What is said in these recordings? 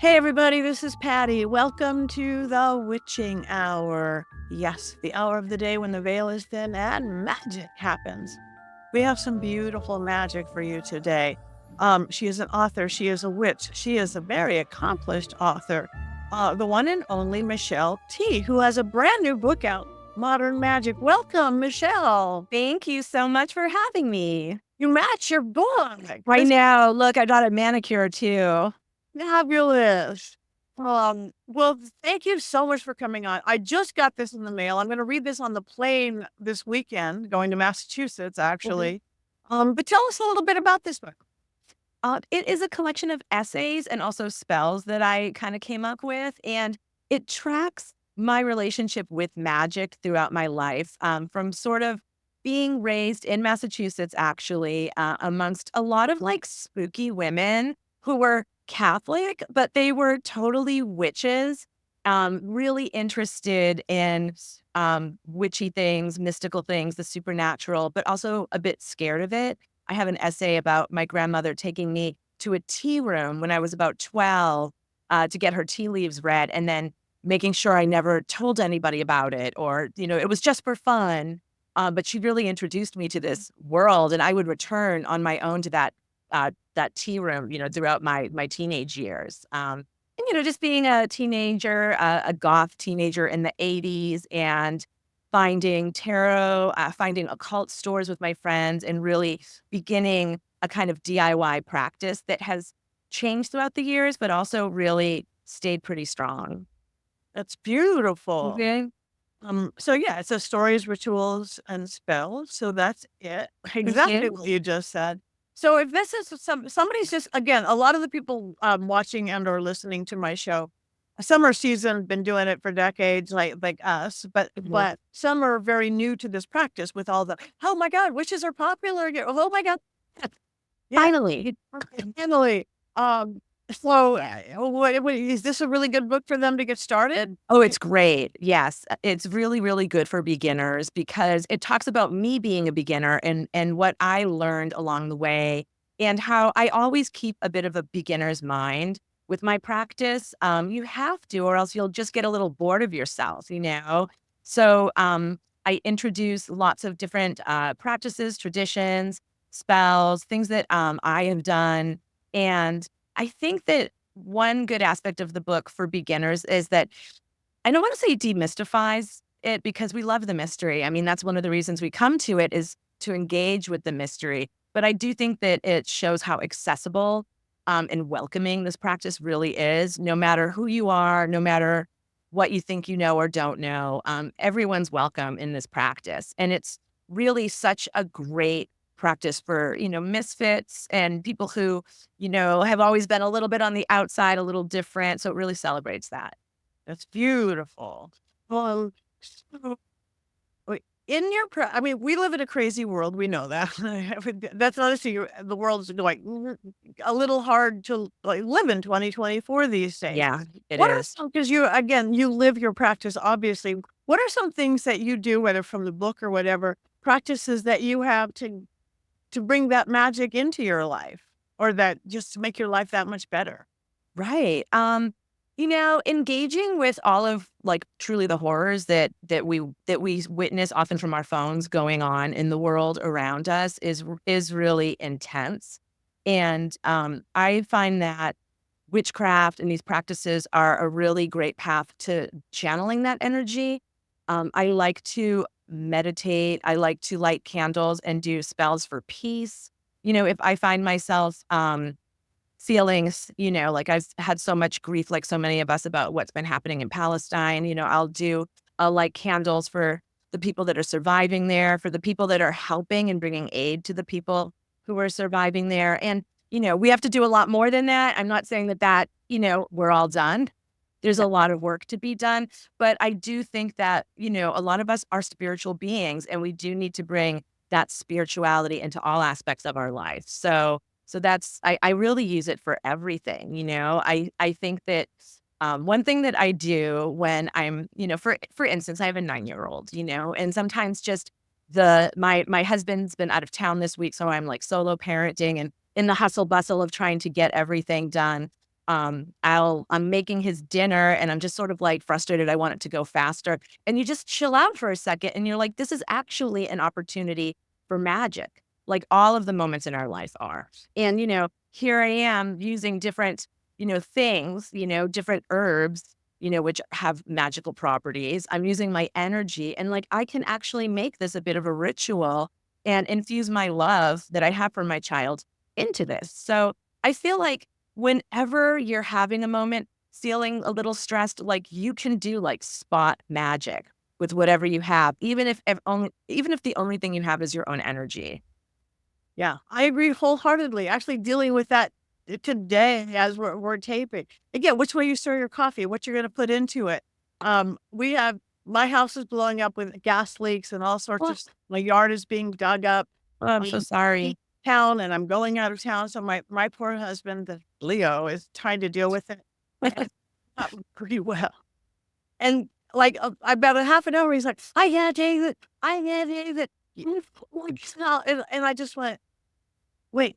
Hey everybody, this is Patty. Welcome to the witching hour. Yes, the hour of the day when the veil is thin and magic happens. We have some beautiful magic for you today. She is an author, she is a witch, she is a very accomplished author. The one and only Michelle T, who has a brand new book out, Modern Magic. Welcome, Michelle. Thank you so much for having me. You match your book. Right This now, look, I got a manicure too. Fabulous. Well, thank you so much for coming on. I just got this in the mail. I'm going to read this on the plane this weekend, going to Massachusetts, Mhm. actually. But tell us a little bit about this book. It is a collection of essays and also spells that I kind of came up with, and it tracks my relationship with magic throughout my life, from sort of being raised in Massachusetts, actually, amongst a lot of like spooky women who were Catholic, but they were totally witches, really interested in witchy things, mystical things, the supernatural, but also a bit scared of it. I have an essay about my grandmother taking me to a tea room when I was about 12 to get her tea leaves read and then making sure I never told anybody about it or, it was just for fun. But she really introduced me to this world and I would return on my own to that tea room, throughout my teenage years. And, just being a teenager, a goth teenager in the 80s and finding tarot, finding occult stores with my friends, and really beginning a kind of DIY practice that has changed throughout the years, but also really stayed pretty strong. That's beautiful. Okay. So yeah, it's a stories, rituals, and spells. So that's it. Thank Exactly you. what you just said. So if this is somebody's just again, a lot of the people watching and or listening to my show, some are seasoned, been doing it for decades, like us, but Mhm. but some are very new to this practice with all the oh my god, witches are popular. Oh my god, yeah, Finally. Emily. So what is this a really good book for them to get started? Oh, it's great. Yes, it's really, really good for beginners because it talks about me being a beginner and what I learned along the way and how I always keep a bit of a beginner's mind with my practice. You have to, or else you'll just get a little bored of yourself. So I introduce lots of different practices, traditions, spells, things that I have done, and I think that one good aspect of the book for beginners is that I don't want to say demystifies it because we love the mystery. I mean, that's one of the reasons we come to it is to engage with the mystery. But I do think that it shows how accessible and welcoming this practice really is, no matter who you are, no matter what you think you know or don't know. Everyone's welcome in this practice. And it's really such a great practice for, misfits and people who, have always been a little bit on the outside, a little different. So it really celebrates that. That's beautiful. Well, so in your I mean, we live in a crazy world. We know that. That's not a secret. The world's like a little hard to like live in 2024 these days. Yeah, it What are is. some? Because you again, you live your practice. Obviously, what are some things that you do, whether from the book or whatever, practices that you have to bring that magic into your life, or that just to make your life that much better? Right. Engaging with all of like truly the horrors that we witness often from our phones going on in the world around us is really intense. And I find that witchcraft and these practices are a really great path to channeling that energy. I like to meditate. I like to light candles and do spells for peace. If I find myself feelings, like I've had so much grief, like so many of us, about what's been happening in Palestine. I'll light candles for the people that are surviving there, for the people that are helping and bringing aid to the people who are surviving there. And, we have to do a lot more than that. I'm not saying that, we're all done. There's Yeah. a lot of work to be done. But I do think that, a lot of us are spiritual beings and we do need to bring that spirituality into all aspects of our life. So I really use it for everything. I think that one thing that I do when I'm, for instance, I have a 9-year-old, and sometimes just my husband's been out of town this week, so I'm like solo parenting and in the hustle bustle of trying to get everything done. I'm making his dinner and I'm just sort of like frustrated. I want it to go faster. And you just chill out for a second and you're like, this is actually an opportunity for magic. Like all of the moments in our life are. And, here I am using different, things, different herbs, which have magical properties. I'm using my energy and like I can actually make this a bit of a ritual and infuse my love that I have for my child into this. So I feel like whenever you're having a moment, feeling a little stressed, like you can do like spot magic with whatever you have, even if the only thing you have is your own energy. Yeah, I agree wholeheartedly. Actually, dealing with that today as we're taping. Again, which way you stir your coffee, what you're going to put into it. We have my house is blowing up with gas leaks and all sorts Oh, of. My yard is being dug up. I'm I'm so in sorry. town and I'm going out of town. So my poor husband, the Leo, is trying to deal with it. And not pretty well. And like about a half an hour, he's like, "I can't take it. I can't take it." Like, and I just went, "Wait,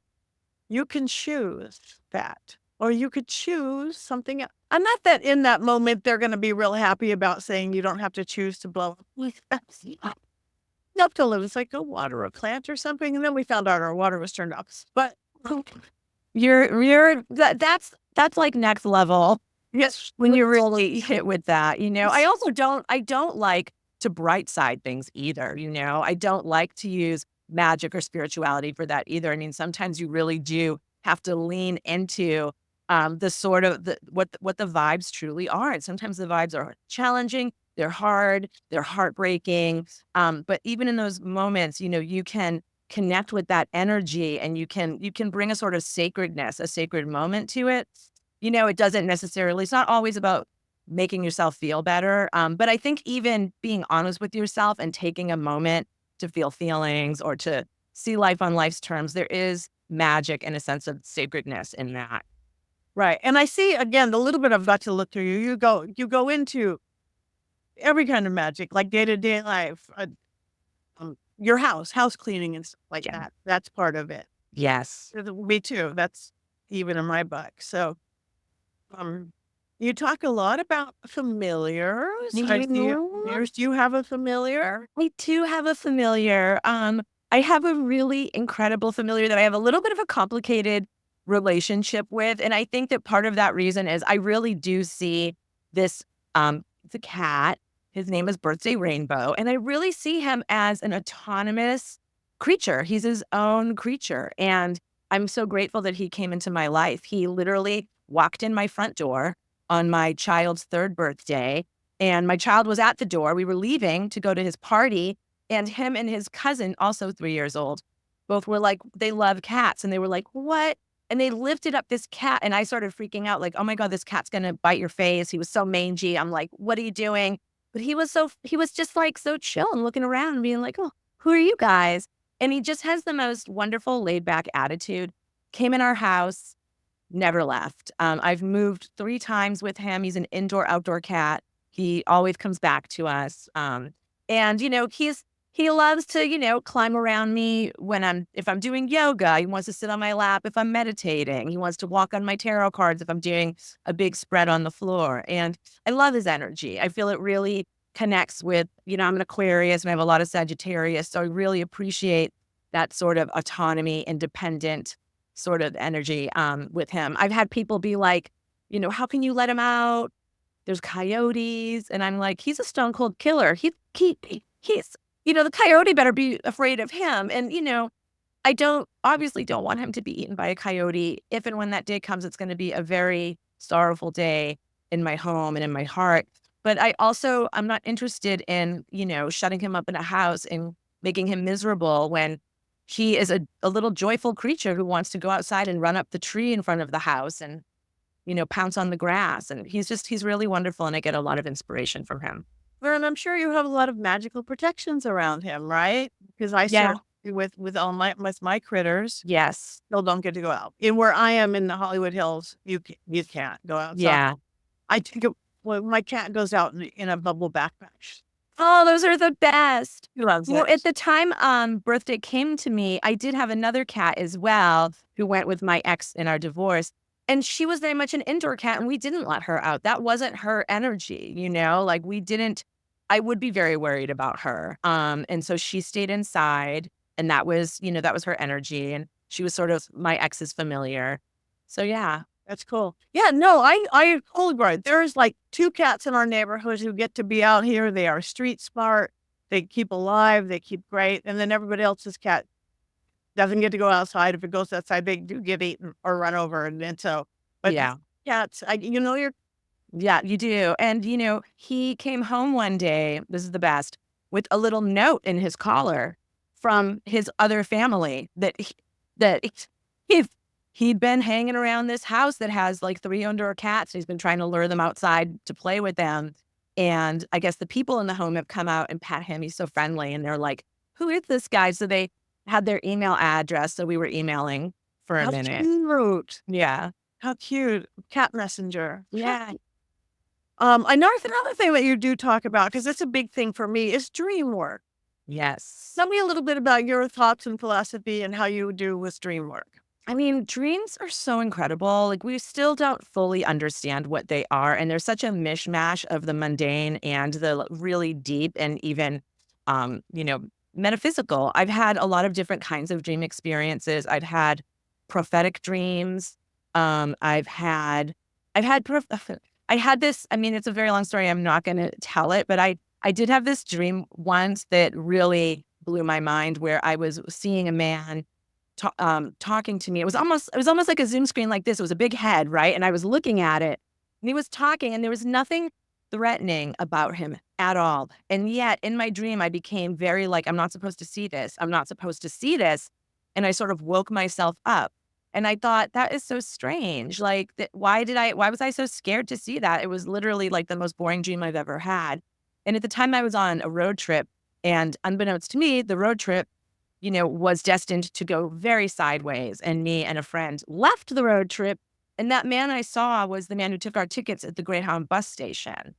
you can choose that, or you could choose something else." And not that in that moment they're going to be real happy about saying you don't have to choose to blow up to live. It's like go water a plant or something, and then we found out our water was turned off. But That's like next level yes, when you really hit with that, I don't like to bright side things either, I don't like to use magic or spirituality for that either. I mean, sometimes you really do have to lean into the sort of what the vibes truly are. And sometimes the vibes are challenging, they're hard, they're heartbreaking. But even in those moments, you can connect with that energy and you can bring a sort of sacredness, a sacred moment to it. It doesn't necessarily, it's not always about making yourself feel better. But I think even being honest with yourself and taking a moment to feel feelings or to see life on life's terms, there is magic and a sense of sacredness in that. right. And I see again the little bit I've got to look through you. You go into every kind of magic, like day to day life, your house cleaning and stuff like Yeah. that. That's part of it. Yes. Me too. That's even in my book. So, um, you talk a lot about familiars. I see familiars. Do you have a familiar? I do have a familiar. I have a really incredible familiar that I have a little bit of a complicated relationship with. And I think that part of that reason is I really do see this it's a cat. His name is Birthday Rainbow. And I really see him as an autonomous creature. He's his own creature. And I'm so grateful that he came into my life. He literally walked in my front door on my child's third birthday and my child was at the door. We were leaving to go to his party, and him and his cousin, also 3 years old, both were like, they love cats. And they were like, what? And they lifted up this cat, and I started freaking out, like, oh my God, this cat's gonna bite your face. He was so mangy. I'm like, what are you doing? But he was just like so chill and looking around and being like, oh, who are you guys? And he just has the most wonderful laid back attitude. Came in our house, never left. I've moved 3 times with him. He's an indoor outdoor cat. He always comes back to us. And he loves to, climb around me if I'm doing yoga. He wants to sit on my lap if I'm meditating. He wants to walk on my tarot cards if I'm doing a big spread on the floor. And I love his energy. I feel it really connects with, I'm an Aquarius and I have a lot of Sagittarius. So I really appreciate that sort of autonomy, independent sort of energy with him. I've had people be like, how can you let him out? There's coyotes. And I'm like, he's a stone cold killer. He's, the coyote better be afraid of him. And, I obviously don't want him to be eaten by a coyote. If and when that day comes, it's going to be a very sorrowful day in my home and in my heart. But I'm not interested in, shutting him up in a house and making him miserable when he is a little joyful creature who wants to go outside and run up the tree in front of the house and, pounce on the grass. And he's really wonderful. And I get a lot of inspiration from him. Well, and I'm sure you have a lot of magical protections around him, right? Because I Yeah. certainly with all my critters Yes. still don't get to go out. And where I am in the Hollywood Hills, you can't go outside. Yeah. I think when my cat goes out in a bubble backpack. Oh, those are the best. He loves Well, it. at the time birthday came to me, I did have another cat as well who went with my ex in our divorce. And she was very much an indoor cat, and we didn't let her out. That wasn't her energy, like we didn't I would be very worried about her. And so she stayed inside, and that was her energy, and she was sort of my ex's familiar. So yeah. That's cool. Yeah, no, I totally right. There's like 2 cats in our neighborhood who get to be out here. They are street smart. They keep alive. They keep great. And then everybody else's cat doesn't get to go outside. If it goes outside, they do get eaten or run over. And then so, but Yeah. cats, you're Yeah, you do. And, he came home one day, this is the best, with a little note in his collar from his other family that he, he'd been hanging around this house that has like 3 indoor cats. He's been trying to lure them outside to play with them. And I guess the people in the home have come out and pat him. He's so friendly. And they're like, who is this guy? So they had their email address. So we were emailing for a how minute. cute. Yeah. How cute. Cat messenger. Yeah. Another thing that you do talk about, because it's a big thing for me, is dream work. Yes. Tell me a little bit about your thoughts and philosophy and how you do with dream work. I mean, dreams are so incredible. Like, we still don't fully understand what they are. And there's such a mishmash of the mundane and the really deep and even, um, you know, metaphysical. I've had a lot of different kinds of dream experiences. I've had prophetic dreams. I've had, I had this, I mean, it's a very long story. I'm not going to tell it, but I did have this dream once that really blew my mind where I was seeing a man talking to me. It was almost like a Zoom screen like this. It was a big head, right? And I was looking at it, and he was talking, and there was nothing threatening about him at all. And yet, in my dream, I became very like, I'm not supposed to see this. I'm not supposed to see this. And I sort of woke myself up. And I thought, that is so strange. Like, why was I so scared to see that? It was literally like the most boring dream I've ever had. And at the time I was on a road trip, and unbeknownst to me, the road trip was destined to go very sideways. And me and a friend left the road trip. And that man I saw was the man who took our tickets at the Greyhound bus station.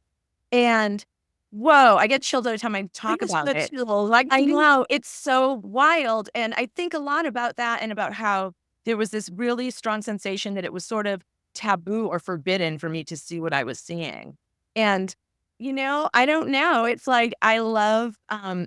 And whoa, I get chilled every time I I talk just about let it. you like I know, it's so wild. And I think a lot about that and about how there was this really strong sensation that it was sort of taboo or forbidden for me to see what I was seeing. And, I don't know. It's like I love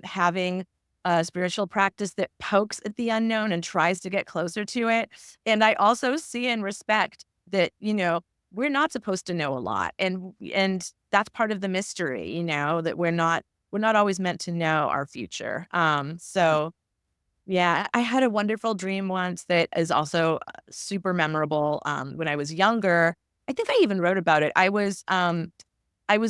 having a spiritual practice that pokes at the unknown and tries to get closer to it. And I also see and respect that, we're not supposed to know a lot. And that's part of the mystery, that we're not always meant to know our future. So yeah, I had a wonderful dream once that is also super memorable. When I was younger, I think I even wrote about it. I was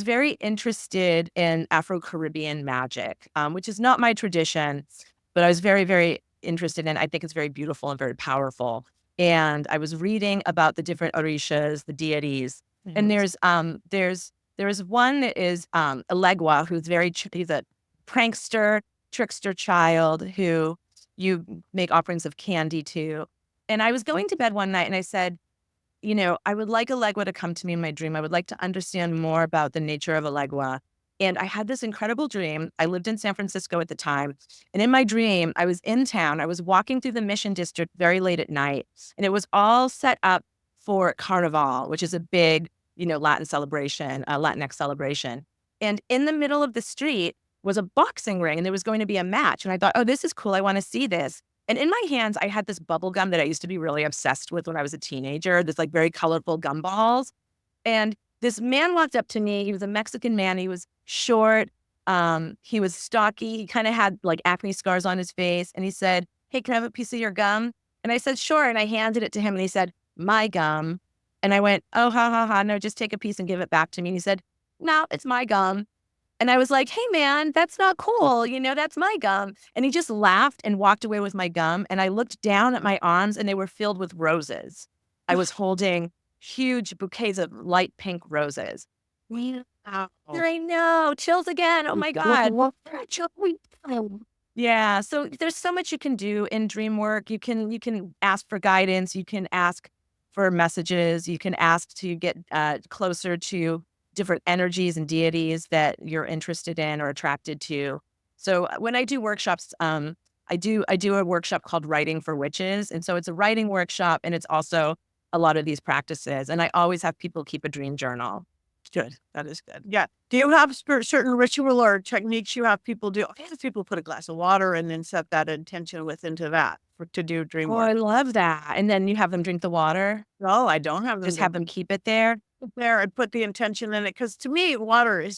very interested in Afro-Caribbean magic, which is not my tradition, but I was very, very interested in. I think it's very beautiful and very powerful. And I was reading about the different orishas, the deities, and Mhm. there's one that is Elegua, he's a prankster, trickster child who you make offerings of candy to. And I was going to bed one night and I said, I would like Elegua to come to me in my dream. I would like to understand more about the nature of Elegua. And I had this incredible dream. I lived in San Francisco at the time. And in my dream, I was in town. I was walking through the Mission District very late at night. And it was all set up for Carnival, which is a big, Latin celebration, Latinx celebration. And in the middle of the street was a boxing ring and there was going to be a match. And I thought, oh, this is cool. I want to see this. And in my hands, I had this bubble gum that I used to be really obsessed with when I was a teenager, this like very colorful gumballs. And this man walked up to me. He was a Mexican man. He was short. He was stocky. He kind of had like acne scars on his face. And he said, hey, can I have a piece of your gum? And I said, sure. And I handed it to him and he said, my gum. And I went, oh, ha, ha, ha. No, just take a piece and give it back to me. And he said, no, it's my gum. And I was like, hey, man, that's not cool. That's my gum. And he just laughed and walked away with my gum. And I looked down at my arms and they were filled with roses. I was holding huge bouquets of light pink roses. Wow. I know. Chills again. Oh my God. Yeah. So there's so much you can do in dream work. You can ask for guidance. You can ask for messages. You can ask to get closer to different energies and deities that you're interested in or attracted to. So when I do workshops, I do a workshop called Writing for Witches, and so it's a writing workshop, and it's also a lot of these practices. And I always have people keep a dream journal. Good. That is good. Yeah. Do you have certain ritual or techniques you have people do? I have people put a glass of water and then set that intention into that to do dream Oh, work. I love that. And then you have them drink the water, No, I don't have them just have them keep it there. there and put the intention in it. Because to me, water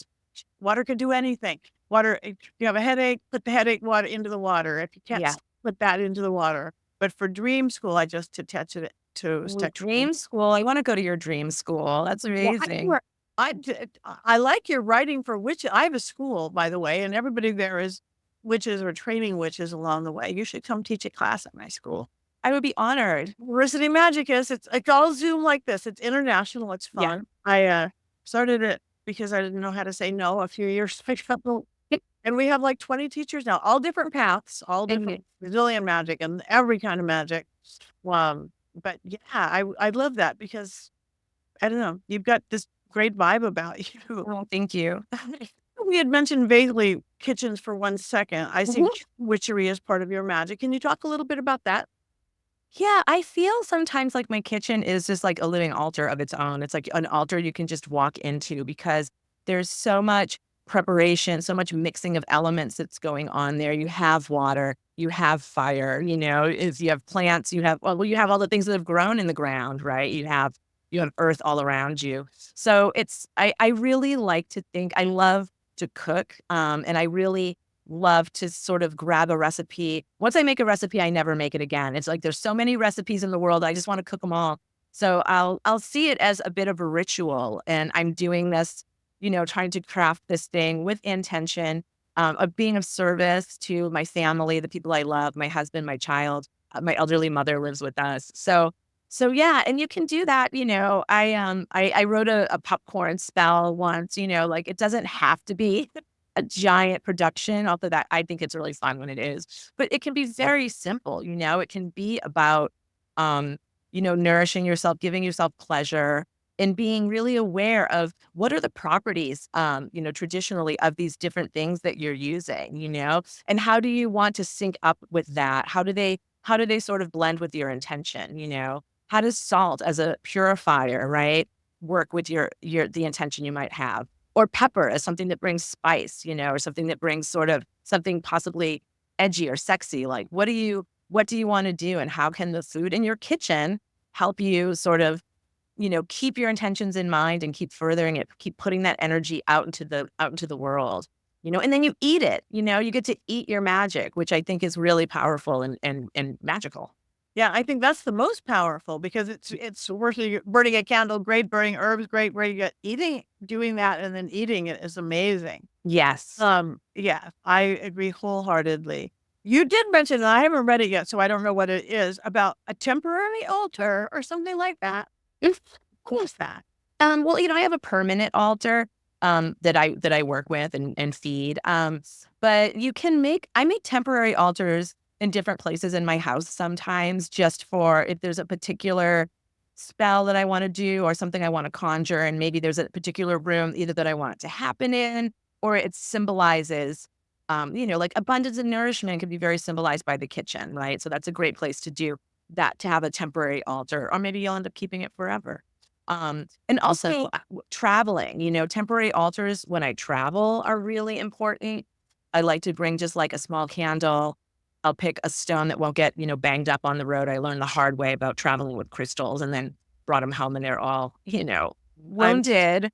could do anything. Water, if you have a headache, put the headache water into the water. If you can't Yeah. sleep, put that into the water. But for dream school, I just attach it to Ooh, stick. dream school. I want to go to your dream school. That's Well, amazing. I like your writing for witches. I have a school, by the way, and everybody there is witches or training witches along the way. You should come teach a class at my school. I would be honored. University Magic is it's all Zoom like this. It's international. It's Yeah. fun. I started it because I didn't know how to say no a few years ago. And we have like 20 teachers now, all different paths, all Mhm. different Brazilian magic and every kind of magic. But yeah, I love that because I don't know, you've got this great vibe about you. Oh, thank you. We had mentioned vaguely kitchens for 1 second. I see Mhm. witchery as part of your magic. Can you talk a little bit about that? Yeah, I feel sometimes like my kitchen is just like a living altar of its own. It's like an altar you can just walk into because there's so much preparation, so much mixing of elements that's going on there. You have water, you have fire, is you have plants, you have all the things that have grown in the ground, right? You have earth all around you. So I really like to think I love to cook. And I really love to sort of grab a recipe. Once I make a recipe, I never make it again. It's like there's so many recipes in the world. I just want to cook them all. So I'll see it as a bit of a ritual, and I'm doing this, trying to craft this thing with intention of being of service to my family, the people I love, my husband, my child. My elderly mother lives with us, so yeah, and you can do that. I wrote a popcorn spell once. Like it doesn't have to be a giant production, although that I think it's really fun when it is. But it can be very simple, it can be about nourishing yourself, giving yourself pleasure, and being really aware of what are the properties, traditionally of these different things that you're using, and how do you want to sync up with that? How do they sort of blend with your intention? How does salt as a purifier, right, work with the intention you might have? Or pepper as something that brings spice, or something that brings sort of something possibly edgy or sexy. Like, what do you want to do? And how can the food in your kitchen help you sort of, keep your intentions in mind and keep furthering it, keep putting that energy out into the world, and then you eat it, you get to eat your magic, which I think is really powerful and magical. Yeah, I think that's the most powerful because it's worth burning a candle, great, burning herbs, great, great. Yet eating, doing that, and then eating it is amazing. Yes. Yeah, I agree wholeheartedly. You did mention, and I haven't read it yet, so I don't know what it is, about a temporary altar or something like that. Mm. What is that? Well, I have a permanent altar that I work with and feed. But I make temporary altars in different places in my house sometimes, just for if there's a particular spell that I want to do or something I want to conjure, and maybe there's a particular room either that I want it to happen in, or it symbolizes, like abundance and nourishment can be very symbolized by the kitchen, right? So that's a great place to do that, to have a temporary altar, or maybe you'll end up keeping it forever. And also traveling, temporary altars when I travel are really important. I like to bring just like a small candle. I'll pick a stone that won't get, banged up on the road. I learned the hard way about traveling with crystals, and then brought them home and they're all, I'm wounded.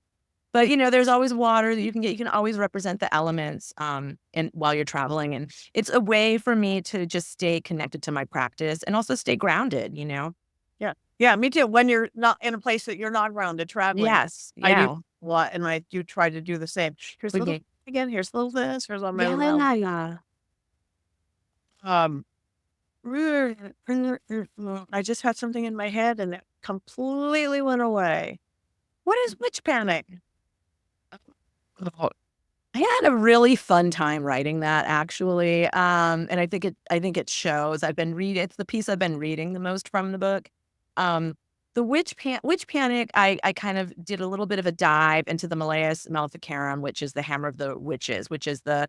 But, there's always water that you can get. You can always represent the elements and while you're traveling. And it's a way for me to just stay connected to my practice and also stay grounded. Yeah, yeah, me too. When you're not in a place that you're not grounded traveling, Yes. I do Yeah. a lot, and I do try to do the same. Here's a little Okay. again. Here's a little this. Here's on my Yeah. little Yeah. Yeah. um. I just had something in my head, and it completely went away. What is witch panic? Oh, I had a really fun time writing that, actually, and I think it shows. It's the piece I've been reading the most from the book. Um, the witch panic, I kind of did a little bit of a dive into the Malleus Maleficarum, which is the Hammer of the Witches, which is the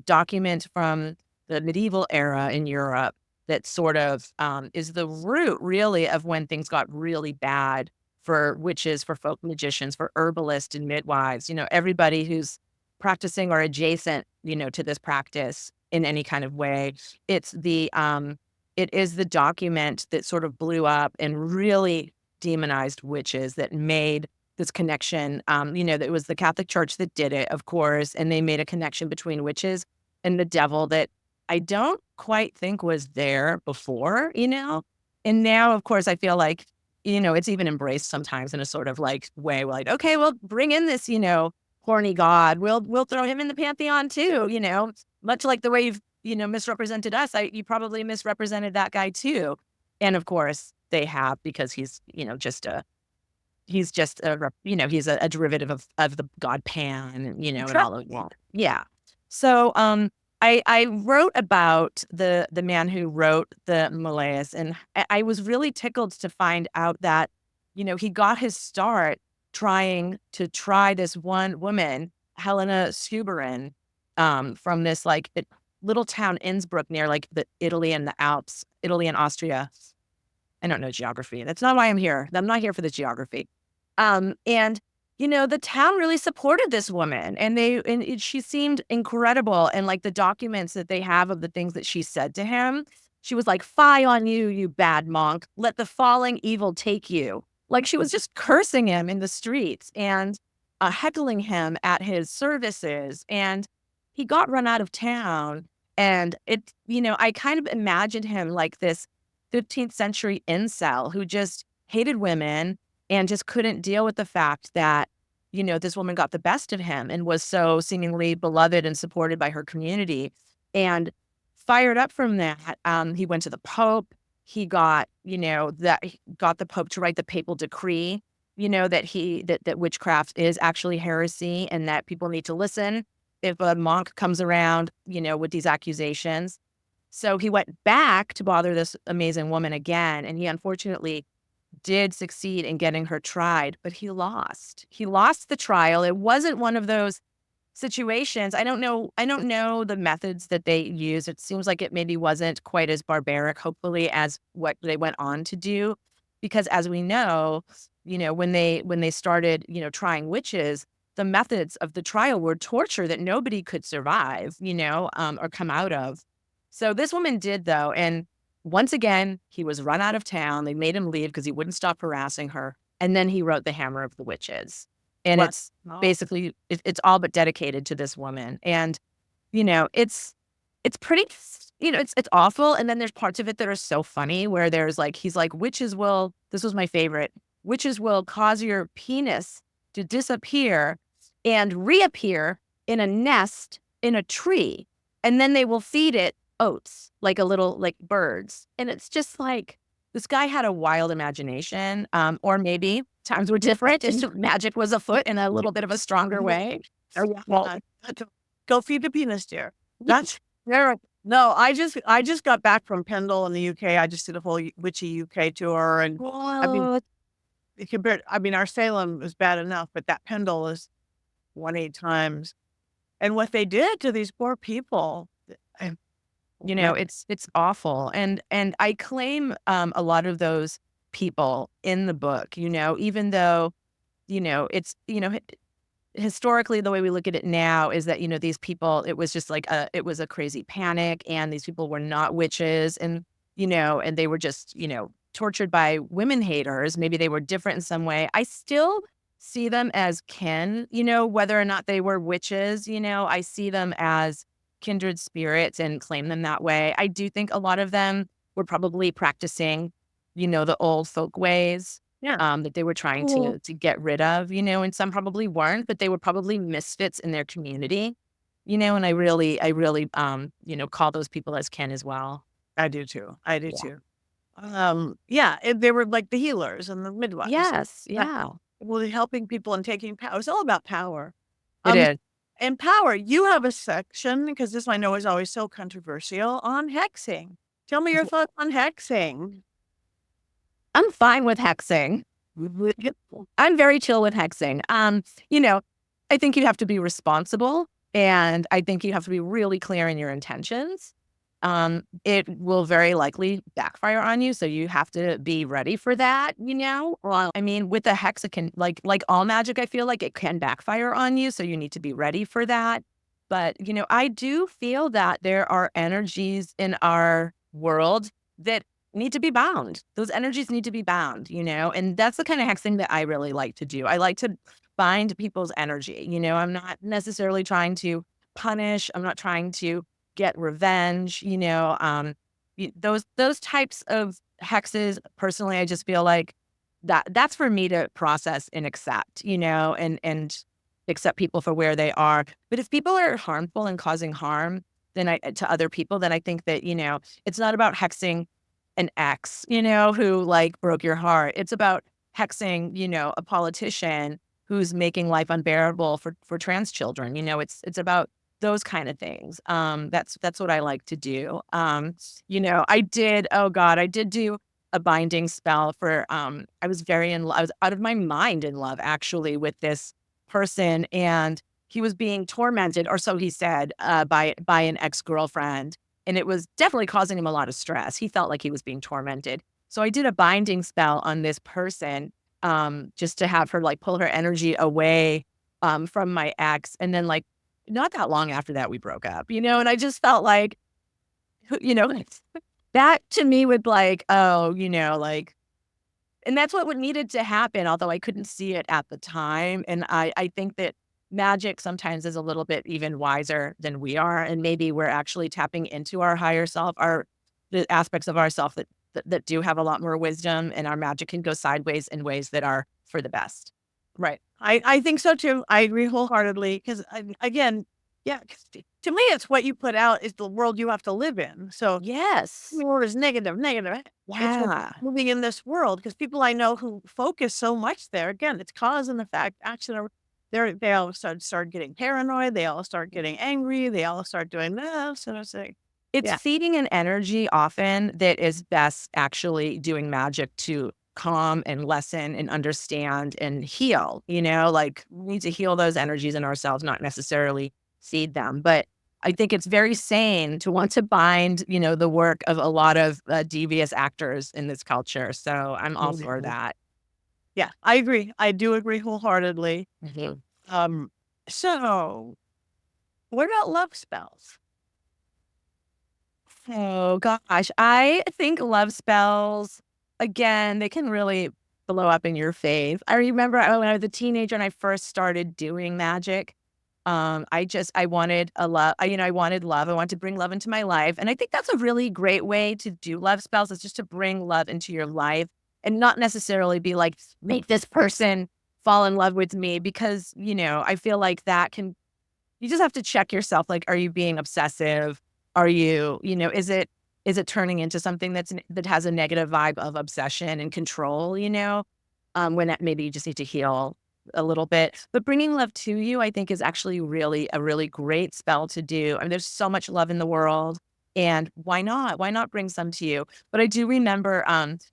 document from the medieval era in Europe. that sort of is the root, really, of when things got really bad for witches, for folk magicians, for herbalists and midwives. Everybody who's practicing or adjacent, to this practice in any kind of way. It is the document that sort of blew up and really demonized witches, that made this connection. That it was the Catholic Church that did it, of course, and they made a connection between witches and the devil that I don't quite think was there before. And now, of course, I feel like, it's even embraced sometimes in a sort of like way, like, okay, well, bring in this, horny god. We'll throw him in the pantheon too. Much like the way you've misrepresented us. You probably misrepresented that guy too. And of course they have, because he's a derivative of the god Pan, and all of that. Yeah. So I wrote about the man who wrote the Malleus, and I was really tickled to find out that, he got his start try this one woman, Helena Schuberin, from this like little town Innsbruck, near like the Italy and the Alps, Italy and Austria. I don't know geography. That's not why I'm here. I'm not here for the geography. And the town really supported this woman, and she seemed incredible. And like the documents that they have of the things that she said to him, she was like, "Fie on you, you bad monk! Let the falling evil take you." Like, she was just cursing him in the streets and heckling him at his services, and he got run out of town. And I kind of imagined him like this 15th century incel who just hated women and just couldn't deal with the fact that, this woman got the best of him and was so seemingly beloved and supported by her community. And fired up from that, he went to the Pope. He got, he got the Pope to write the papal decree, that witchcraft is actually heresy and that people need to listen if a monk comes around, with these accusations. So he went back to bother this amazing woman again, and he unfortunately did succeed in getting her tried, but he lost. He lost the trial. It wasn't one of those situations. I don't know the methods that they use. It seems like it maybe wasn't quite as barbaric, hopefully, as what they went on to do. Because as we know, when they started, trying witches, the methods of the trial were torture that nobody could survive, or come out of. So this woman did, though, and once again, he was run out of town. They made him leave because he wouldn't stop harassing her. And then he wrote The Hammer of the Witches. And What? it's Oh, basically, it's all but dedicated to this woman. And, it's pretty, it's awful. And then there's parts of it that are so funny, where there's like, he's like, this was my favorite, witches will cause your penis to disappear and reappear in a nest in a tree. And then they will feed it oats, like a little, like birds. And it's just like, this guy had a wild imagination, or maybe times were different. Just magic was afoot in a little bit of a stronger way. oh yeah. Well, Go feed the penis, dear. yeah. That's there. No, I just got back from Pendle in the UK. I just did a whole witchy UK tour, and I mean, Well, compared, I mean, our Salem was bad enough, but that Pendle is 1 8 times. And what they did to these poor people, I, that- it's awful. And I claim a lot of those people in the book, even though, it's, historically, the way we look at it now is that, these people, it was just like it was a crazy panic, and these people were not witches, and they were just, tortured by women haters. Maybe they were different in some way. I still see them as kin, whether or not they were witches. I see them as kindred spirits and claim them that way. I do think a lot of them were probably practicing, the old folk ways, yeah. that they were trying to get rid of, and some probably weren't, but they were probably misfits in their community, and I really, call those people as kin as well. I do too. I do Yeah. too. Yeah, they were like the healers and the midwives. Yes. That Yeah. well, helping people and taking power. It's all about power. It Um, is. and power. You have a section, because this I know is always so controversial, on hexing. Tell me your thoughts on hexing. I'm fine with hexing. I'm very chill with hexing. I think you have to be responsible, and I think you have to be really clear in your intentions. it will very likely backfire on you. So you have to be ready for that, you know? Well, I mean, with the hex, it can like all magic, I feel like it can backfire on you. So you need to be ready for that. But, I do feel that there are energies in our world that need to be bound. Those energies need to be bound, and that's the kind of hexing that I really like to do. I like to bind people's energy. I'm not necessarily trying to punish, I'm not trying to get revenge, those types of hexes. Personally, I just feel like that's for me to process and accept, and accept people for where they are. But if people are harmful and causing harm, then to other people, then I think that it's not about hexing an ex, who like broke your heart. It's about hexing, a politician who's making life unbearable for trans children. It's about those kind of things. That's what I like to do. I did do a binding spell for I was I was out of my mind in love actually with this person, and he was being tormented, or so he said, by an ex-girlfriend. And it was definitely causing him a lot of stress. He felt like he was being tormented. So I did a binding spell on this person, just to have her like pull her energy away from my ex. And then like not that long after that, we broke up, and I just felt like, that to me would like, oh, like, and that's what needed to happen, although I couldn't see it at the time. And I think that magic sometimes is a little bit even wiser than we are. And maybe we're actually tapping into our higher self, the aspects of ourself that do have a lot more wisdom, and our magic can go sideways in ways that are for the best. Right. I think so too. I agree wholeheartedly because, again, yeah, 'cause to me, it's what you put out is the world you have to live in. So Yes. the world is negative, negative. It's what's Yeah. moving in this world because people I know who focus so much there, again, it's cause and effect, action. They all start getting paranoid. They all start getting angry. They all start doing this. And it's like, It's yeah, feeding an energy often that is best actually doing magic to calm and lessen and understand and heal, like we need to heal those energies in ourselves, not necessarily feed them. But I think it's very sane to want to bind, the work of a lot of devious actors in this culture. So I'm all for mhm. that. Yeah, I agree. I do agree wholeheartedly. Mhm. Um, so what about love spells? Oh gosh, I think love spells, again, they can really blow up in your face. I remember when I was a teenager and I first started doing magic, I wanted a love, I wanted love. I wanted to bring love into my life. And I think that's a really great way to do love spells, is just to bring love into your life and not necessarily be like, make this person fall in love with me, because, I feel like you just have to check yourself. Like, are you being obsessive? Are you, is it turning into something that has a negative vibe of obsession and control, when maybe you just need to heal a little bit. But bringing love to you, I think, is actually really a really great spell to do. I mean, there's so much love in the world. And why not? Why not bring some to you? But I do remember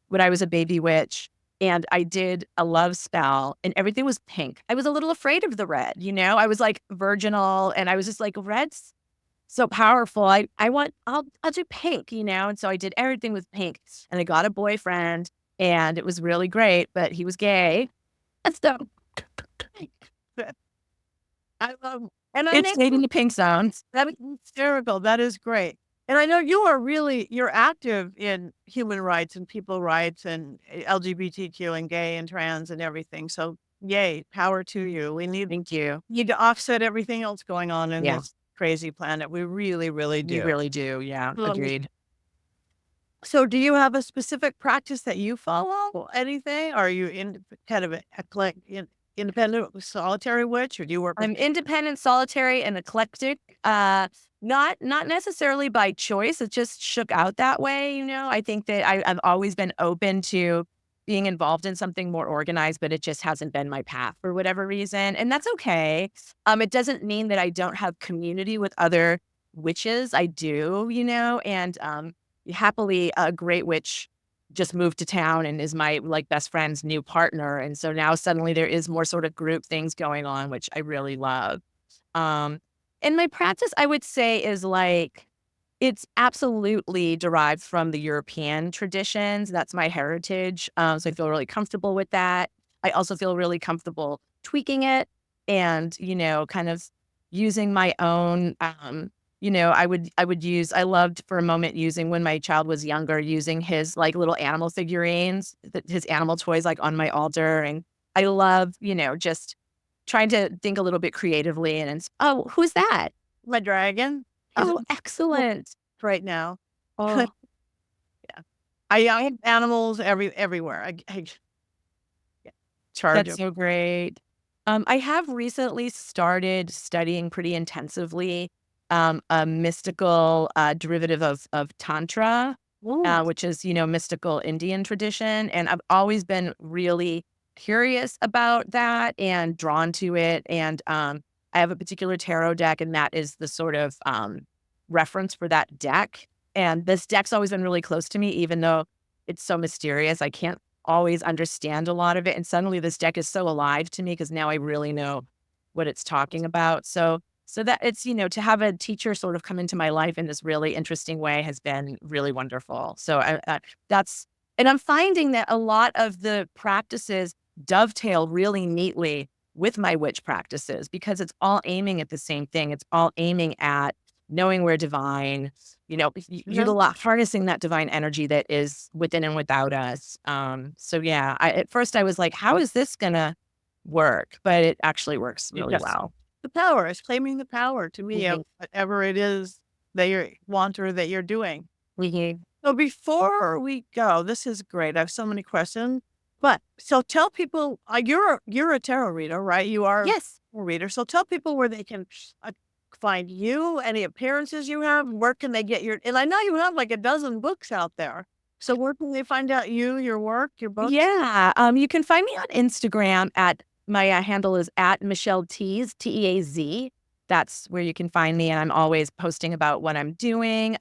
when I was a baby witch and I did a love spell and everything was pink. I was a little afraid of the red, I was like virginal and I was just like, red's so powerful. I'll do pink, And so I did everything with pink and I got a boyfriend and it was really great, but he was gay. And so I love, and I it's think stayed in the pink zones. that is hysterical. That is great. And I know you're active in human rights and people rights and LGBTQ and gay and trans and everything. So yay, power to you. We Thank you. need to offset everything else going on in Yeah, this crazy planet. We really, really we do. really do. Yeah, Um, agreed. so do you have a specific practice that you follow or anything? Are you in kind of a independent solitary witch or do you work with I'm people? independent, solitary, and eclectic. Not necessarily by choice. It just shook out that way. I think that I've always been open to being involved in something more organized, but it just hasn't been my path for whatever reason, and that's okay. It doesn't mean that I don't have community with other witches. I do, and happily, a great witch just moved to town and is my like best friend's new partner. And so now suddenly there is more sort of group things going on, which I really love. Um, and my practice, I would say, is like It's absolutely derived from the European traditions. That's my heritage. So I feel really comfortable with that. I also feel really comfortable tweaking it and, kind of using my own, I loved for a moment using when my child was younger, using his like little animal figurines, his animal toys like on my altar. And I love, just trying to think a little bit creatively oh, who's that? My dragon, he's Oh, excellent. right now. Oh, Yeah. I have animals everywhere. I yeah, charge that's 'em. so great. I have recently started studying pretty intensively a mystical derivative of Tantra, Ooh, which is, mystical Indian tradition. And I've always been really curious about that and drawn to it. And I have a particular tarot deck, and that is the sort of reference for that deck. And this deck's always been really close to me, even though it's so mysterious. I can't always understand a lot of it. And suddenly this deck is so alive to me because now I really know what it's talking about. So that it's, to have a teacher sort of come into my life in this really interesting way has been really wonderful. So and I'm finding that a lot of the practices dovetail really neatly with my witch practices because it's all aiming at the same thing. It's all aiming at knowing we're divine, no, harnessing that divine energy that is within and without us. So yeah, at first I was like, how is this gonna work? But it actually works it really does. well. The power is claiming the power to me of Mhm, whatever it is that you want or that you're doing. mhm. So before we go, this is great. I have so many questions, but so tell people you're a tarot reader, right? You are a Yes. reader. So tell people where they can uh, find you, any appearances you have. Where can they get your? And I know you have like a dozen books out there. So where can they find out you, your work, your books? Yeah. You can find me on Instagram at my handle is at Michelle Tease, Teaz. That's where you can find me. And I'm always posting about what I'm doing.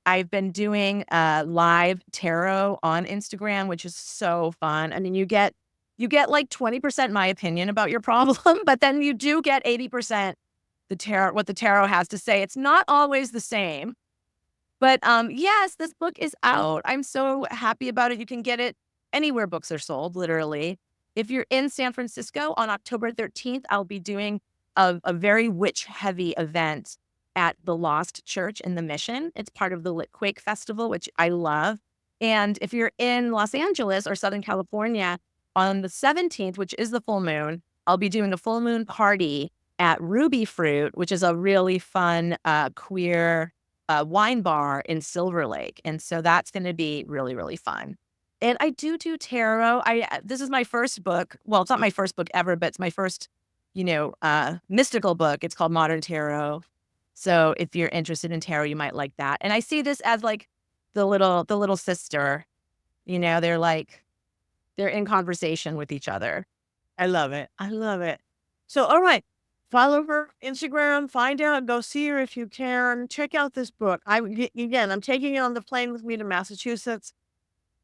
I've been doing live tarot on Instagram, which is so fun. I mean, you get like 20% my opinion about your problem, but then you do get 80% what the tarot has to say. It's not always the same. But, yes, this book is out. I'm so happy about it. You can get it anywhere books are sold, literally. If you're in San Francisco on October 13th, I'll be doing a very witch-heavy event at the Lost Church in the Mission. It's part of the Lit Quake Festival, which I love. And if you're in Los Angeles or Southern California on the 17th, which is the full moon, I'll be doing a full moon party at Ruby Fruit, which is a really fun, queer wine bar in Silver Lake, and so that's gonna be really, really fun. And I do tarot. This is my first book. Well, it's not my first book ever, but it's my first, mystical book. It's called Modern Tarot. So if you're interested in tarot, you might like that. And I see this as like the little sister. They're in conversation with each other. I love it. I love it. So, all right. Follow her Instagram, find out, go see her if you can. Check out this book. Again, I'm taking it on the plane with me to Massachusetts,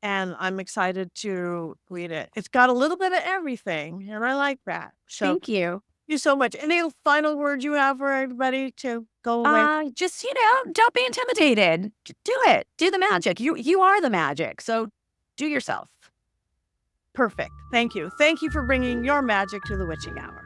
and I'm excited to read it. It's got a little bit of everything, and I like that. So, thank Thank you. you so much. Any final words you have for everybody to go away? Just, don't be intimidated. Do it. Do the magic. You are the magic. So do yourself. Perfect. Thank you. Thank you for bringing your magic to the witching hour.